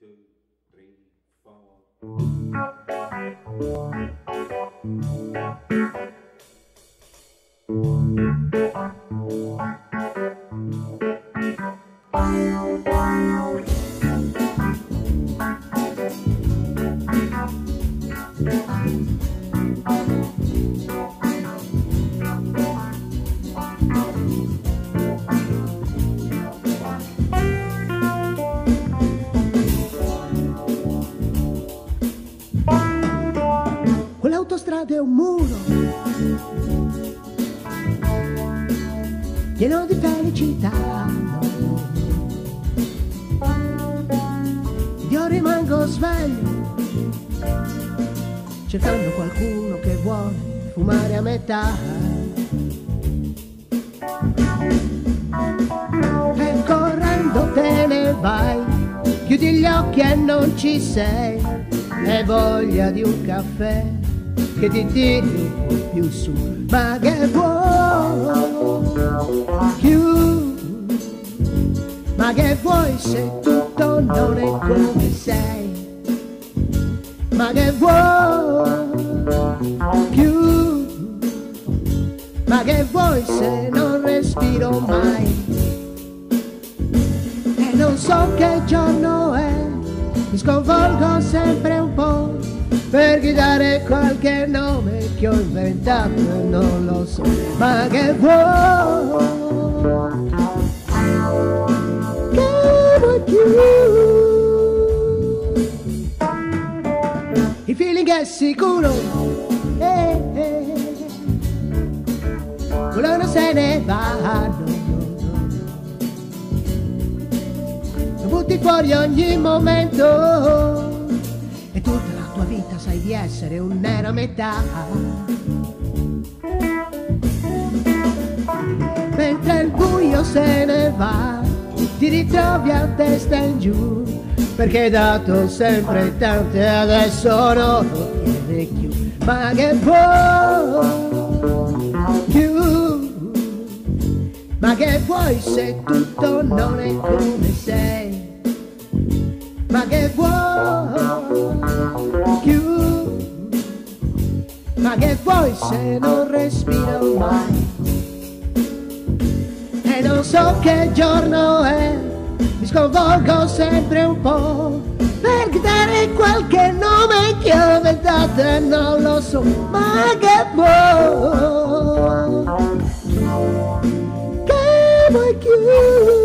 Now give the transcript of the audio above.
two, three, four. Quell'autostrada è un muro pieno di felicità. Io rimango sveglio cercando qualcuno che vuole fumare a metà. E correndo te ne vai, chiudi gli occhi e non ci sei. Hai voglia di un caffè che ti tiri un po' più su, ma che vuoi più? Ma che vuoi se tutto non è come sei? Ma che vuoi più? Ma che vuoi se non respiro mai? E non so che giorno è, mi sconvolgo sempre un po', per dare qualche nome che ho inventato e non lo so. Ma che vuoi? Che vuoi più? Il feeling è sicuro, quello non se ne va, no. Lo butti fuori ogni momento e tutta la tua vita sai di essere un'era metà. Mentre il buio se ne va, ti ritrovi a testa in giù, perché hai dato sempre tanto e adesso non lo chiede più. Ma che vuoi più? Ma che vuoi se tutto non è come sei? Ma che vuoi più? Ma che vuoi se non respiro mai? E non so che giorno è, mi sconvolgo sempre un po', per dare qualche nome che ho inventato e non lo so. Ma che vuoi? Che vuoi più?